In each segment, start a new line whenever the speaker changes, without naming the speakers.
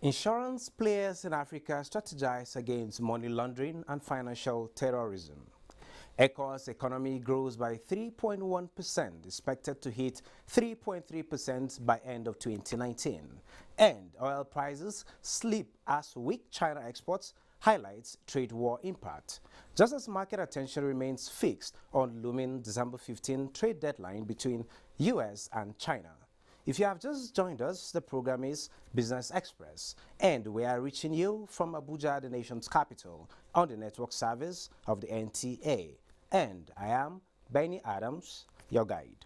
Insurance players in Africa strategize against money laundering and financial terrorism. ECOWAS economy grows by 3.1%, expected to hit 3.3% by end of 2019. And oil prices slip as weak China exports highlights trade war impact. Just as market attention remains fixed on looming December 15 trade deadline between US and China. If you have just joined us, the program is Business Express, and we are reaching you from Abuja, the nation's capital, on the network service of the NTA. And I am Benny Adams, your guide.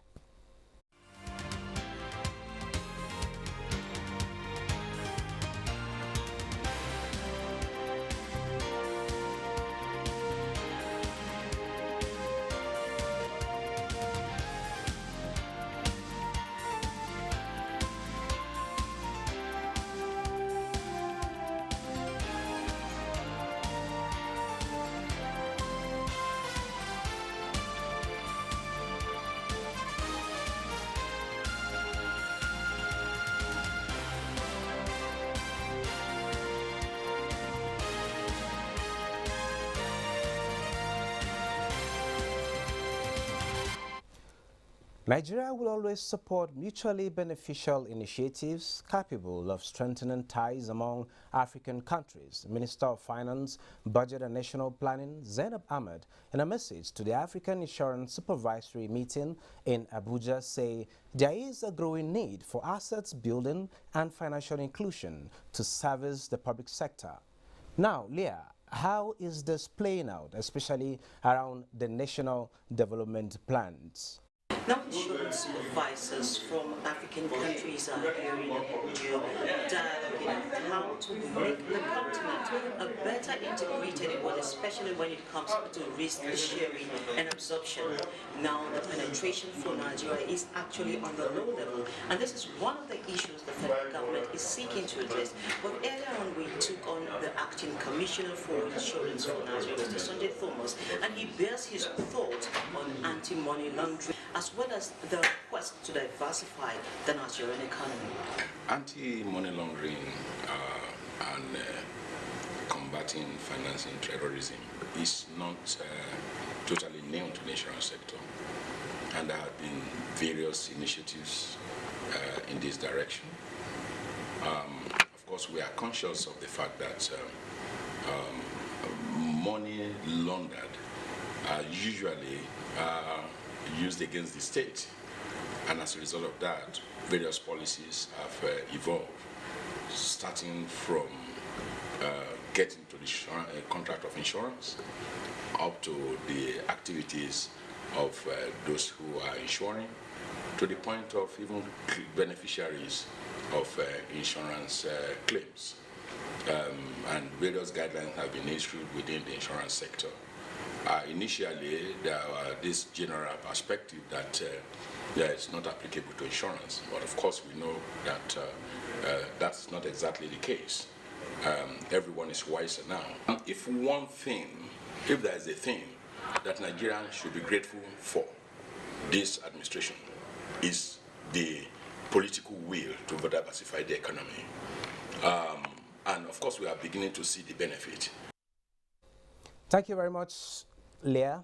Nigeria will always support mutually beneficial initiatives capable of strengthening ties among African countries. Minister of Finance, Budget and National Planning, Zainab Ahmed, in a message to the African Insurance Supervisory meeting in Abuja, say there is a growing need for assets building and financial inclusion to service the public sector. Now, Leah, how is this playing out, especially around the national development plans?
Now, insurance supervisors from African countries are here in Abuja dialoguing on how to make the continent a better integrated one, especially when it comes to risk sharing and absorption. Now, the penetration for Nigeria is actually on the low level, and this is one of the issues the federal government is seeking to address. But earlier on, we took on the acting commissioner for insurance for Nigeria, Mr. Sunday Thomas, and he bears his thoughts on anti-money laundering, as well as the quest to diversify the Nigerian economy.
Anti-money laundering and combating financing terrorism is not totally new to the insurance sector, and there have been various initiatives in this direction. Of course, we are conscious of the fact that money laundered are usually used against the state, and as a result of that, various policies have evolved, starting from getting to the contract of insurance up to the activities of those who are insuring, to the point of even beneficiaries of insurance claims. And various guidelines have been issued within the insurance sector. Initially, there was this general perspective that is not applicable to insurance, but of course we know that that's not exactly the case. Everyone is wiser now. If there is a thing that Nigerians should be grateful for this administration, is the political will to diversify the economy. And of course we are beginning to see the benefit.
Thank you very much, Leah.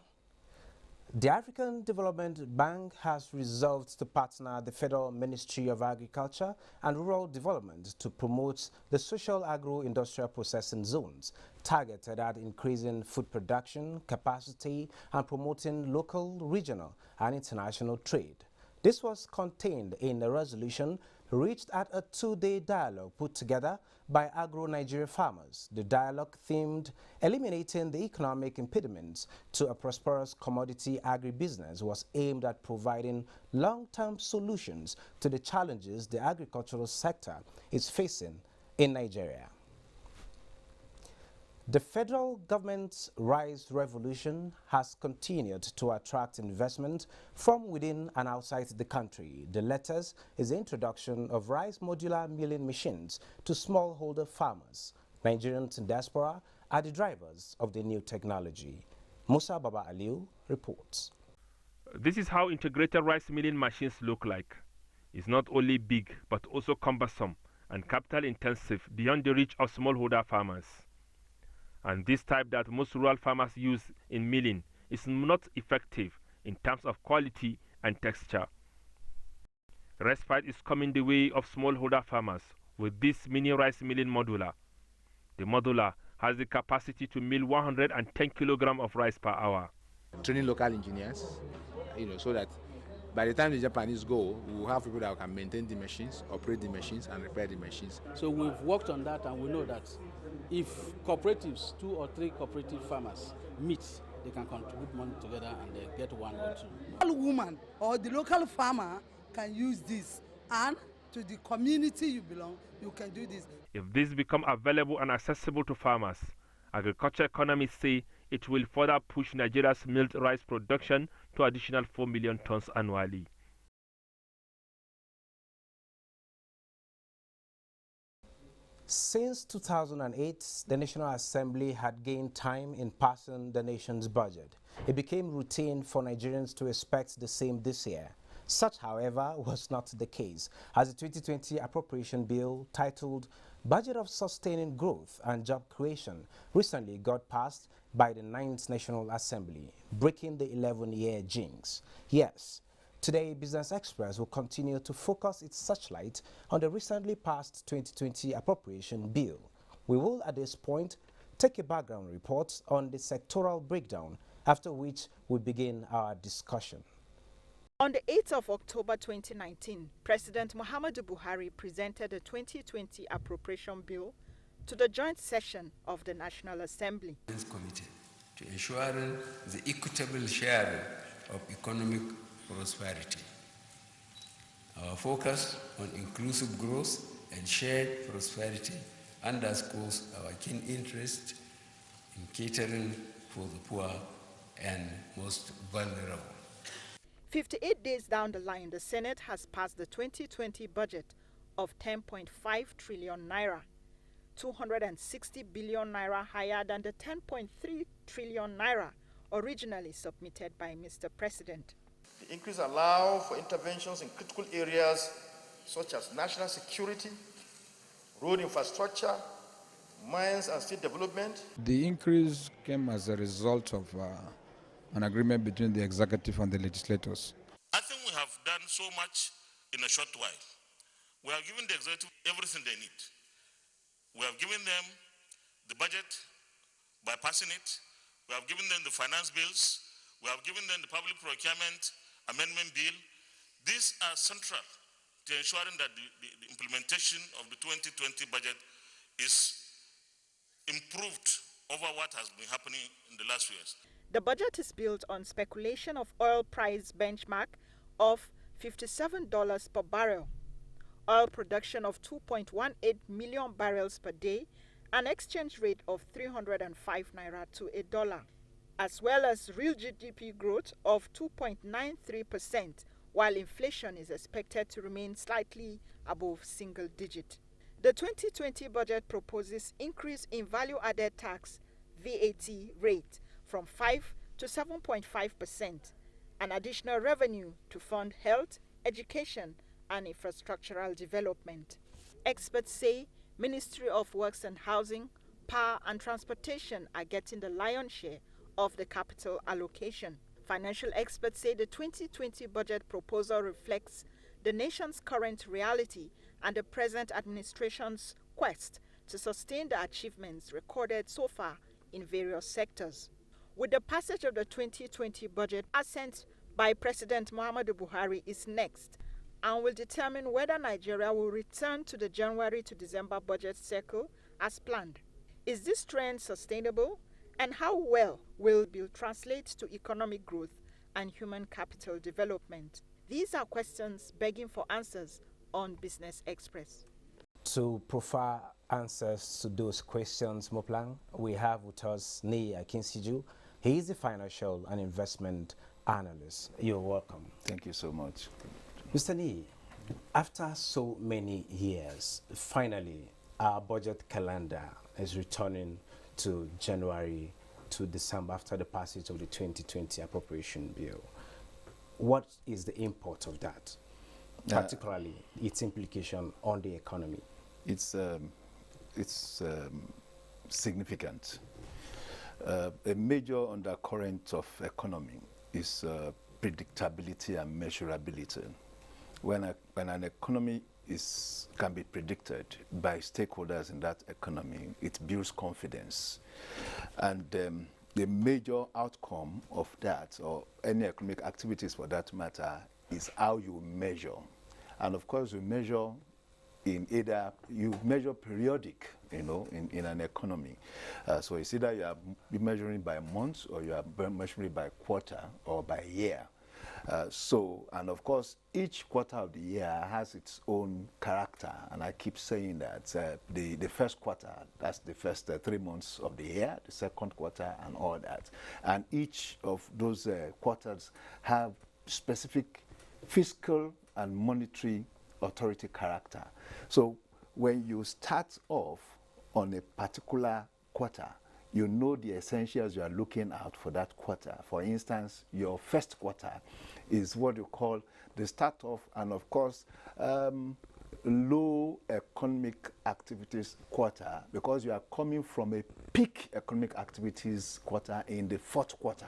The African Development Bank has resolved to partner the Federal Ministry of Agriculture and Rural Development to promote the social agro-industrial processing zones targeted at increasing food production capacity and promoting local, regional and international trade. This was contained in a resolution reached at a two-day dialogue put together by agro-Nigeria farmers. The dialogue themed eliminating the economic impediments to a prosperous commodity agribusiness was aimed at providing long-term solutions to the challenges the agricultural sector is facing in Nigeria. The federal government's Rise Revolution has continued to attract investment from within and outside the country. The latest is the introduction of rice modular milling machines to smallholder farmers. Nigerians in diaspora are the drivers of the new technology. Musa Baba Aliu reports.
This is how integrated rice milling machines look like. It's not only big but also cumbersome and capital intensive beyond the reach of smallholder farmers. And this type that most rural farmers use in milling is not effective in terms of quality and texture. Respite is coming the way of smallholder farmers with this mini rice milling modular. The modular has the capacity to mill 110 kilograms of rice per hour.
Training local engineers, so that by the time the Japanese go, we will have people that can maintain the machines, operate the machines, and repair the machines.
So we've worked on that, and we know that if cooperatives, 2 or 3 cooperative farmers meet, they can contribute money together and they get 1 or 2.
The local woman or the local farmer can use this, and to the community you belong, you can do this.
If this become available and accessible to farmers, agriculture economists say it will further push Nigeria's milled rice production to additional 4 million tons annually.
Since 2008, the National Assembly had gained time in passing the nation's budget. It became routine for Nigerians to expect the same this year. Such, however, was not the case, as the 2020 appropriation bill titled Budget of Sustaining Growth and Job Creation recently got passed by the 9th National Assembly, breaking the 11-year jinx. Yes, today Business Express will continue to focus its searchlight on the recently passed 2020 appropriation bill. We will at this point take a background report on the sectoral breakdown, after which we begin our discussion.
On the 8th of October 2019, President Muhammadu Buhari presented the 2020 appropriation bill to the joint session of the National Assembly.
Committee to ensure the equitable sharing of economic prosperity. Our focus on inclusive growth and shared prosperity underscores our keen interest in catering for the poor and most vulnerable.
58 days down the line, the Senate has passed the 2020 budget of 10.5 trillion naira, 260 billion naira higher than the 10.3 trillion naira originally submitted by Mr. President.
The increase allows for interventions in critical areas such as national security, road infrastructure, mines and state development.
The increase came as a result of an agreement between the executive and the legislators.
I think we have done so much in a short while. We have given the executive everything they need. We have given them the budget by passing it. We have given them the finance bills. We have given them the public procurement amendment bill. These are central to ensuring that the implementation of the 2020 budget is improved over what has been happening in the last few years.
The budget is built on speculation of oil price benchmark of $57 per barrel, oil production of 2.18 million barrels per day, an exchange rate of 305 naira to $1, as well as real GDP growth of 2.93%, while inflation is expected to remain slightly above single digit. The 2020 budget proposes increase in value-added tax VAT rate from 5 to 7.5%, an additional revenue to fund health, education, and infrastructural development. Experts say Ministry of Works and Housing, Power and Transportation are getting the lion's share of the capital allocation. Financial experts say the 2020 budget proposal reflects the nation's current reality and the present administration's quest to sustain the achievements recorded so far in various sectors. With the passage of the 2020 budget, assent by President Muhammadu Buhari is next and will determine whether Nigeria will return to the January to December budget cycle as planned. Is this trend sustainable, and how well will the bill translate to economic growth and human capital development? These are questions begging for answers on Business Express.
To provide answers to those questions, Moplang, we have with us Nii Akinsiju. He is a financial and investment analyst. You're welcome.
Thank you so much.
Mr. Nii, after so many years, finally, our budget calendar is returning to January to December after the passage of the 2020 appropriation bill. What is the import of that, particularly its implication on the economy?
It's significant. A major undercurrent of economy is predictability and measurability. When an economy can be predicted by stakeholders in that economy, it builds confidence. And the major outcome of that, or any economic activities for that matter, is how you measure. And of course, you measure in either, you measure periodic, you know, in an economy. So it's either you are measuring by months, or you are measuring by quarter or by year. And of course, each quarter of the year has its own character, and I keep saying that the first quarter, that's the first 3 months of the year, the second quarter and all that. And each of those quarters have specific fiscal and monetary authority character. So when you start off on a particular quarter, you know the essentials you are looking out for that quarter. For instance, your first quarter is what you call the start off, and of course, low economic activities quarter, because you are coming from a peak economic activities quarter in the fourth quarter.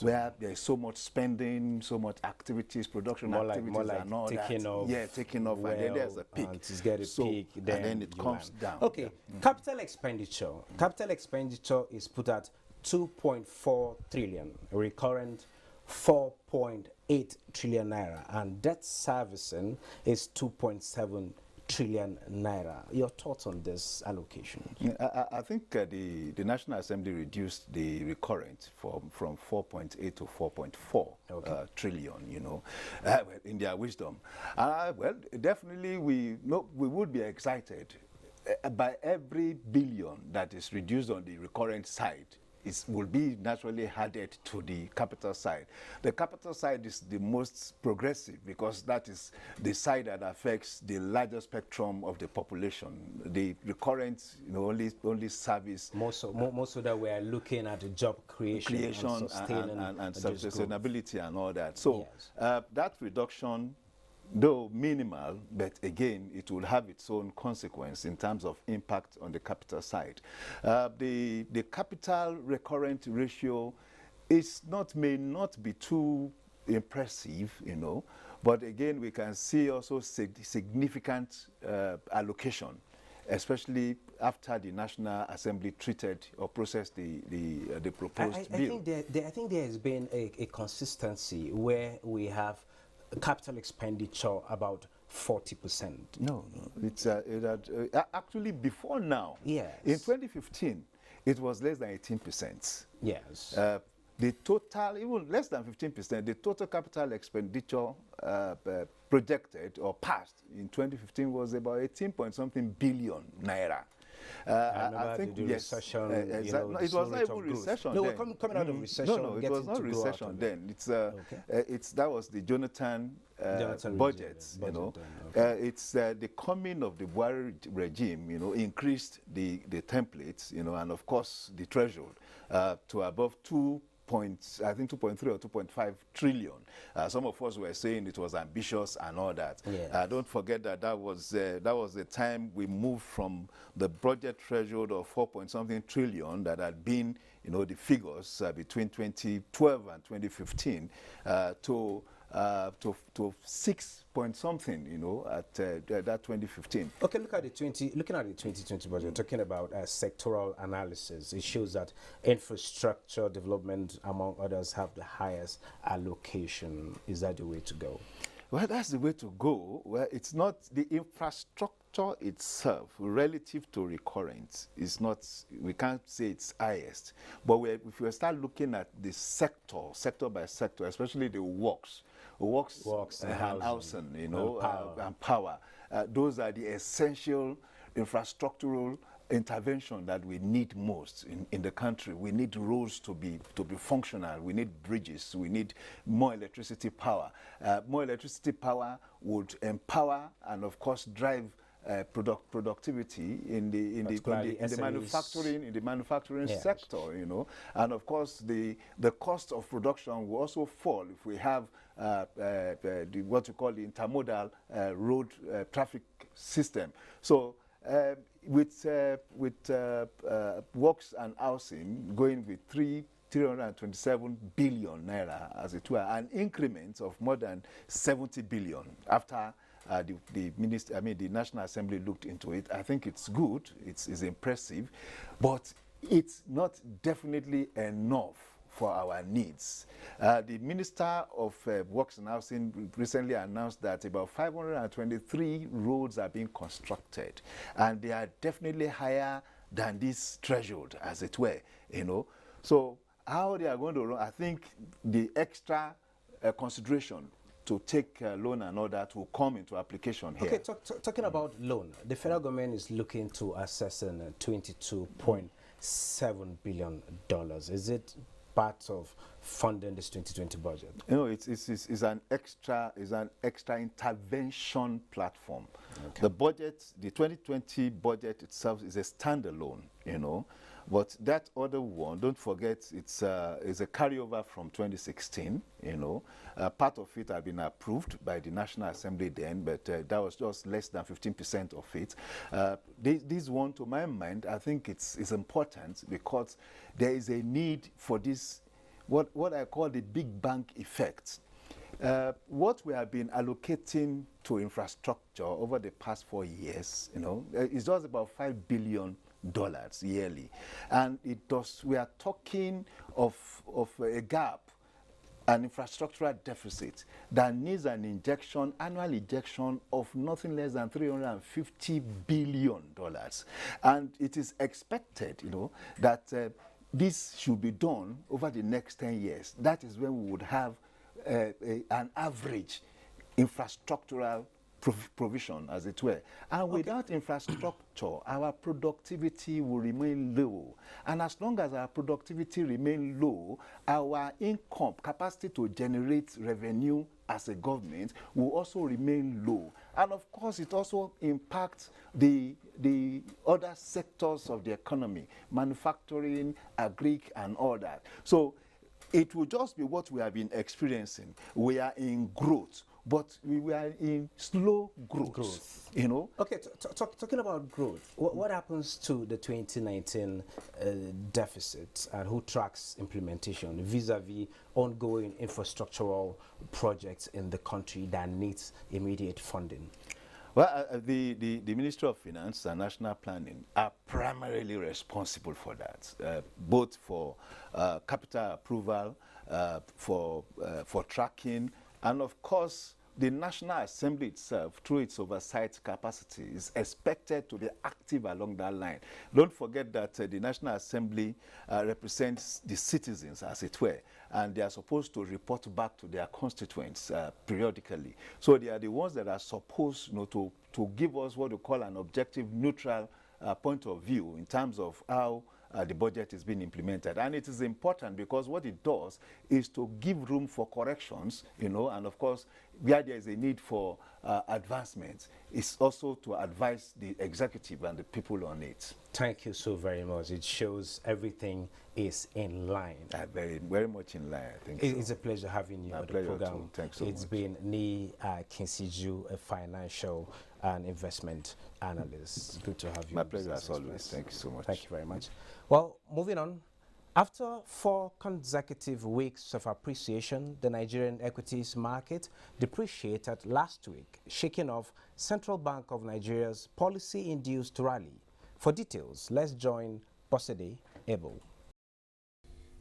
Where there is so much spending, so much activities, production activities, and all that. Yeah, taking off, and then there's a peak.
It's get a peak,
and then it comes down.
Okay, capital expenditure. Capital expenditure is put at 2.4 trillion, recurrent 4.8 trillion naira, and debt servicing is 2.7 trillion naira. Your thoughts on this allocation?
I think the National Assembly reduced the recurrent from 4.8 to 4.4 trillion, you know, in their wisdom. Well, definitely we would be excited by every billion that is reduced on the recurrent side. It will be naturally added to the capital side. The capital side is the most progressive, because that is the side that affects the larger spectrum of the population. The recurrent, you know, only service.
Most of that we are looking at the job creation and
sustainability and all that. So that reduction, though minimal, but again, it will have its own consequence in terms of impact on the capital side. The capital recurrent ratio may not be too impressive, you know, but again, we can see also significant allocation, especially after the National Assembly treated or processed the proposed bill.
I think there has been a consistency where we have capital expenditure about 40%.
No, it's actually before now.
Yes.
In 2015, it was less than 18%.
Yes.
The total, even less than 15%, the total capital expenditure projected or passed in 2015 was about 18-point-something billion naira.
I think the recession.
It was not even recession.
No,
then.
we're coming out of recession.
No, it was not recession then. That was the Jonathan budget. You know, it's the coming of the Buhari regime. You know, increased the templates. You know, and of course the threshold to above 2.3 or 2.5 trillion. Some of us were saying it was ambitious and all that.
Yeah.
Don't forget that was the time we moved from the budget threshold of 4-point-something trillion that had been, you know, the figures between 2012 and 2015 to 6-point-something, you know, at that 2015.
Okay, looking at the 2020 budget, talking about sectoral analysis, it shows that infrastructure development, among others, have the highest allocation. Is that the way to go?
Well, that's the way to go. Well, it's not the infrastructure itself relative to recurrent. It's not, we can't say it's highest. But if we start looking at the sector by sector, especially the works and housing, you know, and power. Those are the essential infrastructural intervention that we need most in the country. We need roads to be functional. We need bridges. We need more electricity power. More electricity power would empower and, of course, drive productivity in the manufacturing sector, you know, and of course the cost of production will also fall if we have what you call the intermodal road traffic system. So with works and housing going with 327 billion naira, as it were, an increment of more than 70 billion after the National Assembly looked into it. I think it's good, it's impressive, but it's not definitely enough for our needs. The Minister of Works and Housing recently announced that about 523 roads are being constructed, and they are definitely higher than this threshold, as it were, you know. So how they are going to run, I think the extra consideration to take a loan and all that will come into application here.
Okay, talking about loan, the federal government is looking to assess $22.7 billion. Is it part of funding this 2020 budget?
You know, it's an extra intervention platform. Okay. The budget, the 2020 budget itself is a standalone, you know, but that other one, don't forget, it's a carryover from 2016, you know. Part of it had been approved by the National Assembly then, but that was just less than 15% of it. This one, to my mind, I think it's important because there is a need for this, what I call the big bank effect. What we have been allocating to infrastructure over the past 4 years, you know, is just about $5 billion yearly, and we are talking of a gap, an infrastructural deficit that needs an injection, annual injection of nothing less than $350 billion, and it is expected, you know, that this should be done over the next 10 years. That is when we would have an average infrastructural provision, as it were. And without infrastructure, our productivity will remain low. And as long as our productivity remains low, our income, capacity to generate revenue as a government will also remain low. And of course, it also impacts the other sectors of the economy, manufacturing, agri, and all that. So it will just be what we have been experiencing. We are in growth, but we were in slow growth. You know?
Okay, talking about growth, what happens to the 2019 deficit, and who tracks implementation vis-a-vis ongoing infrastructural projects in the country that needs immediate funding?
Well, the Ministry of Finance and National Planning are primarily responsible for that, both for capital approval, for tracking, and of course, the National Assembly itself, through its oversight capacity, is expected to be active along that line. Don't forget that the National Assembly represents the citizens, as it were, and they are supposed to report back to their constituents periodically. So they are the ones that are supposed, you know, to give us what we call an objective, neutral point of view in terms of how the budget is being implemented. And it is important because what it does is to give room for corrections, you know, and of course, where there is a need for advancement, it's also to advise the executive and the people on it.
Thank you so very much. It shows everything is in line.
Very, very much in line, I think.
It's a pleasure having you on the program.
Thanks so much.
It's been Ni Kinsiju, a financial and investment analyst. Good to have you.
My pleasure as always. Thank you so much.
Thank you very much. Well, moving on. After 4 consecutive weeks of appreciation, the Nigerian equities market depreciated last week, shaking off Central Bank of Nigeria's policy-induced rally. For details, let's join Bosede Ebo.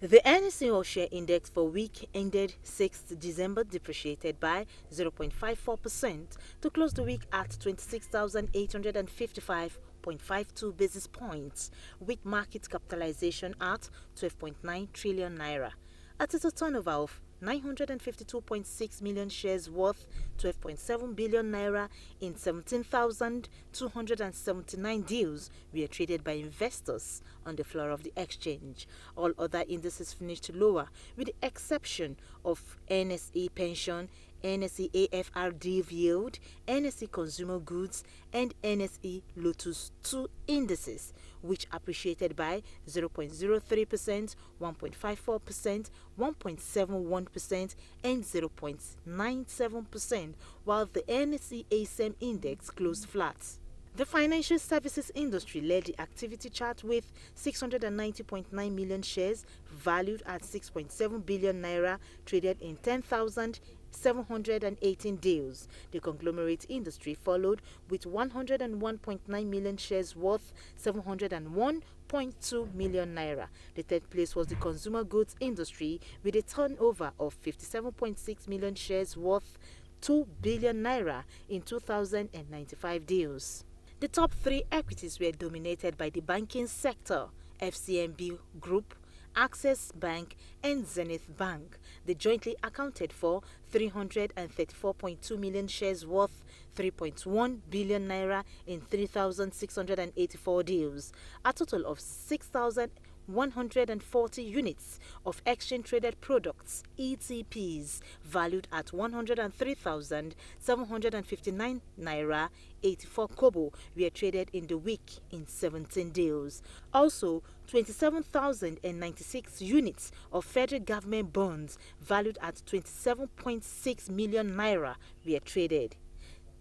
The NSE All-Share Index for week ended 6th December depreciated by 0.54% to close the week at 26,855.52 basis points, with market capitalization at 12.9 trillion naira. At a turnover of 952.6 million shares worth 12.7 billion naira in 17,279 deals were traded by investors on the floor of the exchange. All other indices finished lower, with the exception of NSE Pension, NSE AFRD Yield, NSE Consumer Goods, and NSE Lotus 2 indices, which appreciated by 0.03%, 1.54%, 1.71%, and 0.97%, while the NSE ASM index closed flat. The financial services industry led the activity chart with 690.9 million shares valued at 6.7 billion naira traded in 10,718 deals. The conglomerate industry followed with 101.9 million shares worth 701.2 million naira. The third place was the consumer goods industry with a turnover of 57.6 million shares worth 2 billion naira in 2,095 deals. The top three equities were dominated by the banking sector, FCMB Group, Access Bank and Zenith Bank. They jointly accounted for 334.2 million shares worth 3.1 billion naira in 3,684 deals. A total of 6,140 units of exchange-traded products, ETPs, valued at 103,759 naira 84 kobo were traded in the week in 17 deals. Also, 27,096 units of federal government bonds valued at 27.6 million naira were traded.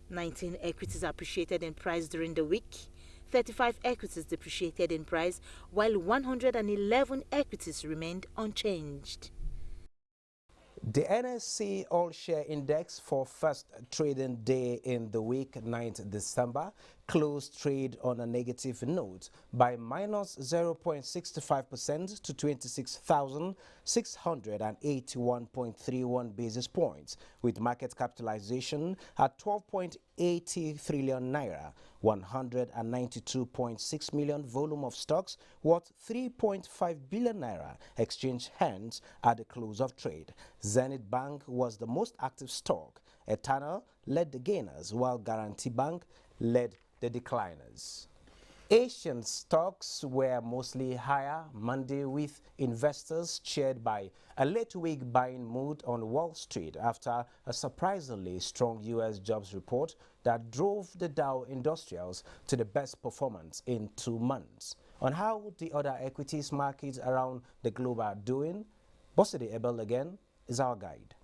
19 equities appreciated in price during the week. 35 equities depreciated in price, while 111 equities remained unchanged.
The NSE All-Share Index for first trading day in the week, 9th December, closed trade on a negative note by minus 0.65% to 26,681.31 basis points, with market capitalization at 12.80 trillion naira, 192.6 million volume of stocks worth 3.5 billion naira exchanged hands at the close of trade. Zenith Bank was the most active stock. Eternal led the gainers, while Guarantee Bank led the decliners. Asian stocks were mostly higher Monday, with investors cheered by a late-week buying mood on Wall Street after a surprisingly strong U.S. jobs report that drove the Dow Industrials to the best performance in 2 months. On how the other equities markets around the globe are doing, Bosidi Ebel again is our guide.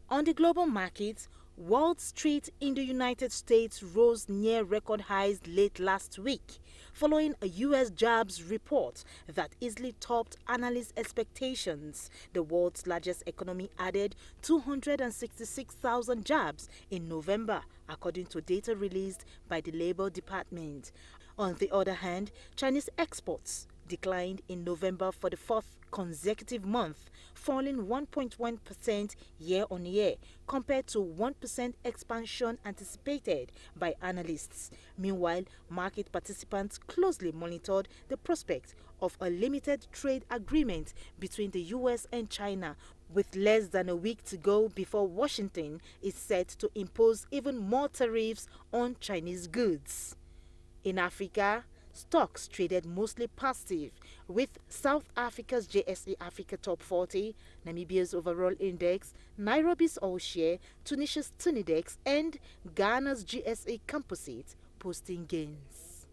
On the global markets, Wall Street in the United States rose near record highs late last week, following a U.S. jobs report that easily topped analyst expectations. The world's largest economy added 266,000 jobs in November, according to data released by the Labor Department. On the other hand, Chinese exports declined in November for the fourth consecutive month, falling 1.1% year-on-year compared to 1% expansion anticipated by analysts. Meanwhile, market participants closely monitored the prospect of a limited trade agreement between the U.S. and China, with less than a week to go before Washington is set to impose even more tariffs on Chinese goods. In Africa, stocks traded mostly positive, with South Africa's JSE Africa Top 40, Namibia's overall index, Nairobi's All-Share, Tunisia's Tunidex, and Ghana's GSA Composite posting gains.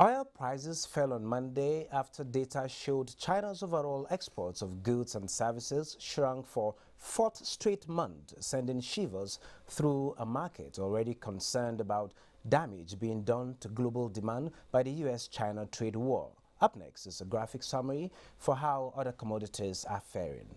Oil prices fell on Monday after data showed China's overall exports of goods and services shrunk for fourth straight month, sending shivers through a market already concerned about damage being done to global demand by the U.S.-China trade war. Up next is a graphic summary for how other commodities are faring.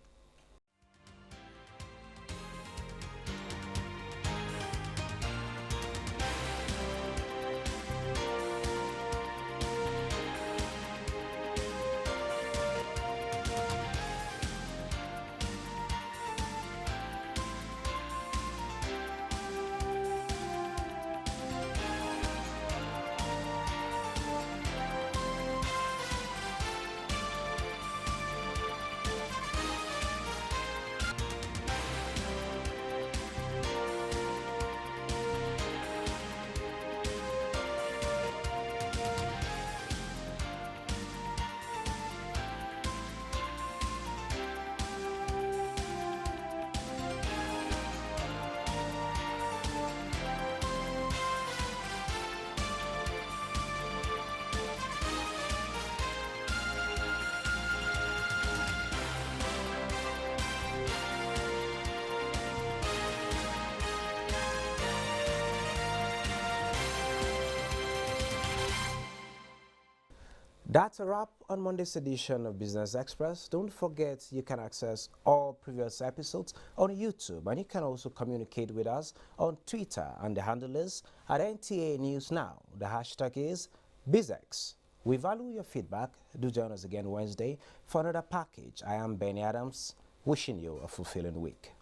That's a wrap on Monday's edition of Business Express. Don't forget you can access all previous episodes on YouTube, and you can also communicate with us on Twitter, and the handle is at NTA News Now. The hashtag is BizX. We value your feedback. Do join us again Wednesday for another package. I am Benny Adams, wishing you a fulfilling week.